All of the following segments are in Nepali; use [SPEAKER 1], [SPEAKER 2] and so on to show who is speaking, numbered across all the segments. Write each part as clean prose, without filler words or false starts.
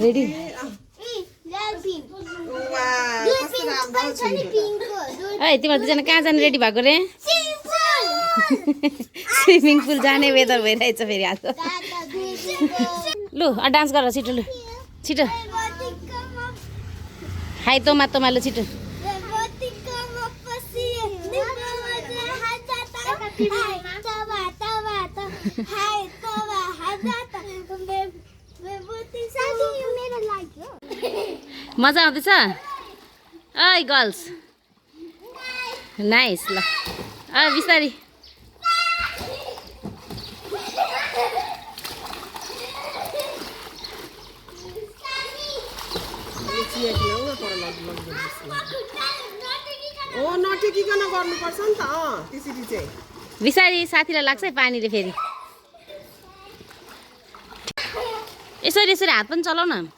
[SPEAKER 1] रेडी है तिमीहरू दुईजना कहाँ जाने रेडी भएको रे स्विमिङ पुल जाने वेदर भइरहेछ फेरि आज लु डान्स गर छिटो लु छिटो हाई तोमा तोमा लु छिटो मजा आउँदैछ ओइ गर्ल्स नाइस ल बिस्तारी
[SPEAKER 2] नटेकिकन गर्नुपर्छ नि त त्यसरी चाहिँ
[SPEAKER 1] बिस्तारी साथीलाई लाग्छ है पानीले फेरि यसरी यसरी हात पनि चलाउ न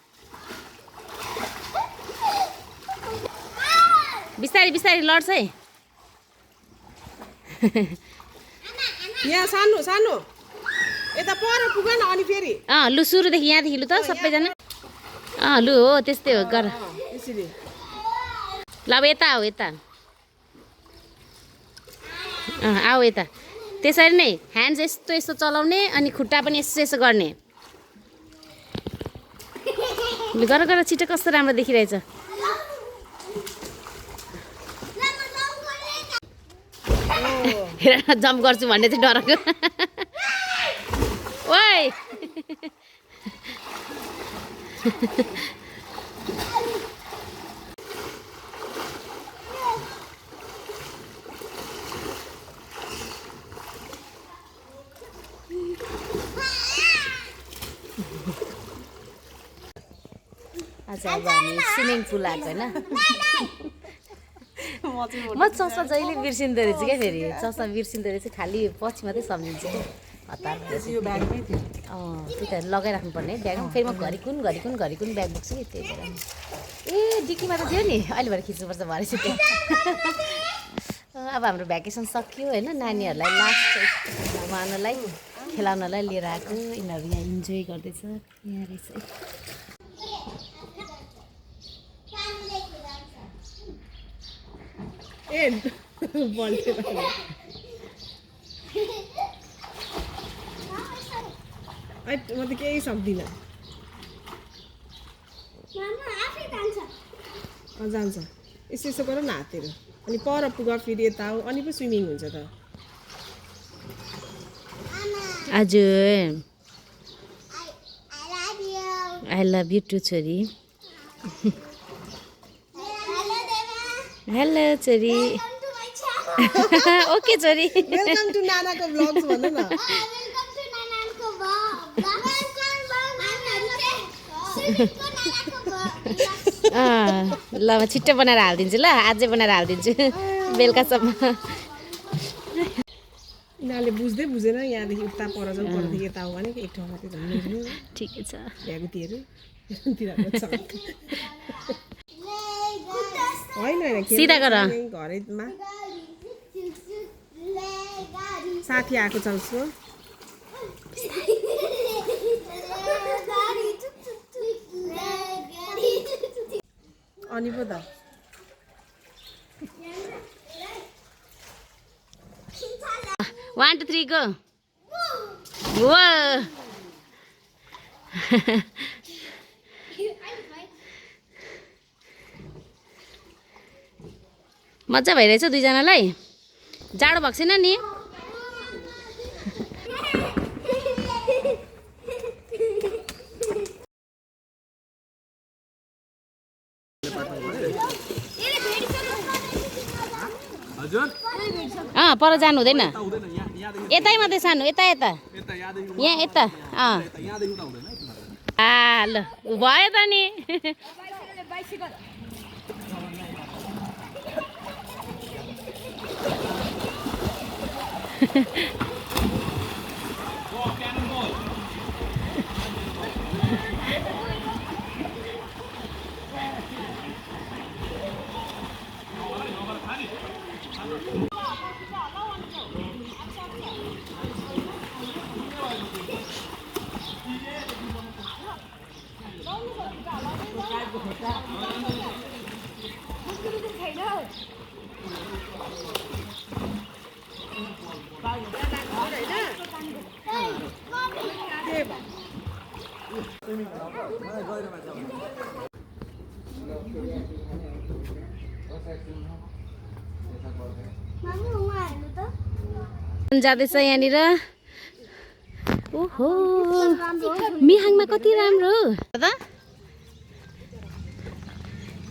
[SPEAKER 1] बिस्तारी बिस्तारी लड्छ है
[SPEAKER 2] यहाँ सानो सानो यता पर पुग न अनि फेरि
[SPEAKER 1] लु सुरुदेखि यहाँदेखि लु त सबैजना लु हो त्यस्तै हो गर
[SPEAKER 2] त्यसरी
[SPEAKER 1] ल अब यता आऊ यता आऊ यता त्यसरी नै ह्यान्ड्स यस्तो यस्तो चलाउने अनि खुट्टा पनि यसो यसो गर्ने गर गर छिटो कस्तो राम्रो देखिरहेछ हेर जम्प गर्छु भन्ने चाहिँ डरको ओइ आज अब हामी स्विमिङ पुल आएको होइन म चस्मा जहिले बिर्सिँदो रहेछ क्या फेरि चस्मा बिर्सिँदो रहेछ खालि पछि मात्रै सम्झिन्छु हतार
[SPEAKER 2] यो ब्यागमै थियो
[SPEAKER 1] त्यही त लगाइराख्नु पर्ने ब्यागमा फेरि म घरिकुन ब्याग बोक्छु कि त्यही भएर ए डिक्कीमा त थियो नि अहिले भएर खिच्नुपर्छ भरे चाहिँ अब हाम्रो भ्याकेसन सकियो होइन नानीहरूलाई लास्ट घुमाउनलाई खेलाउनलाई लिएर आएको यिनीहरू यहाँ इन्जोय गर्दैछ यहाँ रहेछ
[SPEAKER 2] ए बल्टे म त केही सक्दिनँ जान्छ यसो यसो गर न हातहरू अनि पर पुग फेरि यता आऊ अनि पो स्विमिङ हुन्छ त
[SPEAKER 1] हजुर आई लभ यु टु छोरी हेलो छोरी ओके छोरी
[SPEAKER 2] वेलकम टु नानाको ब्लग्स भन्नु न
[SPEAKER 1] ल म छिट्टो बनाएर हालिदिन्छु ल आजै बनाएर हालिदिन्छु बेलुकासम्म
[SPEAKER 2] यिनीहरूले बुझ्दै बुझेन यहाँदेखि उता पर जाउँ परदेखि यता आऊ भने एक ठाउँ मात्रै झन्डै
[SPEAKER 1] ठिकै छ
[SPEAKER 2] भ्यागुतीहरू होइन
[SPEAKER 1] सिधा गर
[SPEAKER 2] घरैमा साथी आएको छ उसको अनि पो त
[SPEAKER 1] 1 2 3 go Whoa मजा भइरहेछ दुईजनालाई जाडो भएको छैन नि पर जानु हुँदैन यतै मात्रै सानो यता यता यहाँ यता ल भयो त नि जाँदैछ यहाँनिर ओहो मिहाङमा कति राम्रो त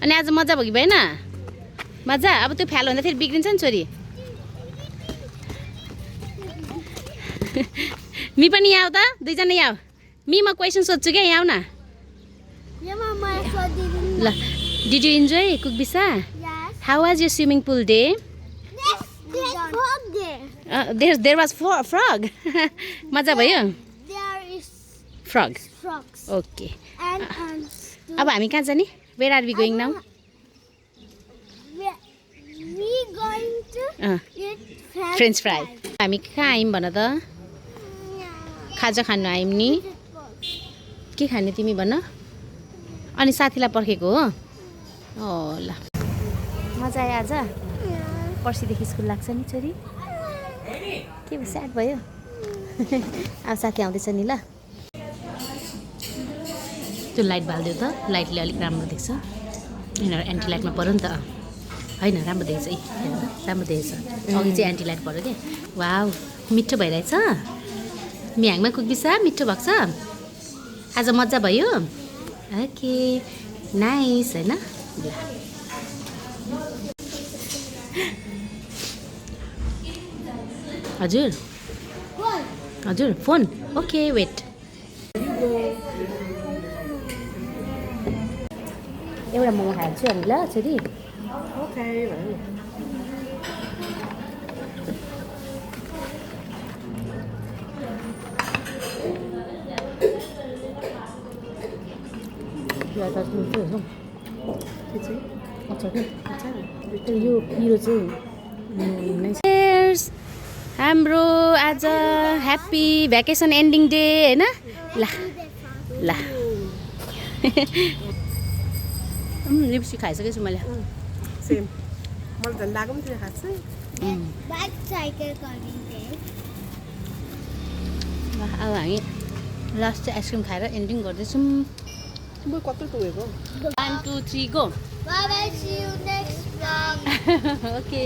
[SPEAKER 1] अनि आज मजा भयो कि भएन मजा अब त्यो फ्याल भन्दा फेरि बिग्रिन्छ नि छोरी मी पनि यहाँ आऊ त दुईजना यहाँ आऊ मी म क्वेसन सोध्छु क्या यहाँ आऊ न ल डिड यु इन्जोय कुकबिसा how was your swimming pool day there was frog मजा भयो फ्रग ओके अब हामी कहाँ जाने where are we going now French fry हामी कहाँ आयौँ भन त खाजा खानु आयौँ नि के खाने तिमी भन अनि साथीलाई पर्खेको हो ल मजा आयो आज पर्सिदेखि स्कुल लाग्छ नि छोरी के भयो स्याड भयो अब साथी आउँदैछ नि ल त्यो लाइट बालिदियो त लाइटले अलिक राम्रो देख्छ यिनीहरू एन्टी लाइटमा पऱ्यो नि त होइन राम्रो देखेछ है हेर्नु त राम्रो देखेछ अघि चाहिँ एन्टी लाइट पऱ्यो क्या वाउ मिठो भइरहेछ मिहाङमा कुकबिसा मिठो भएको छ आज मजा भयो ओके नाइस होइन हजुर हजुर फोन ओके वेट एउटा मोमो खान्छु अनि ल छोरी यो पिरो चाहिँ हाम्रो आज ह्याप्पी भ्याकेसन एन्डिङ डे होइन ल ल लिप्स्टिक खाइसकेछु मैले
[SPEAKER 2] सेम मलाई झन् लाग्यो पनि थियो खास
[SPEAKER 1] अब हामी लास्ट चाहिँ आइसक्रिम खाएर एन्डिङ गर्दैछौँ
[SPEAKER 2] म कत्रो पुगेको
[SPEAKER 1] 1 2 3 go
[SPEAKER 3] Bye bye, see you next vlog.
[SPEAKER 1] Okay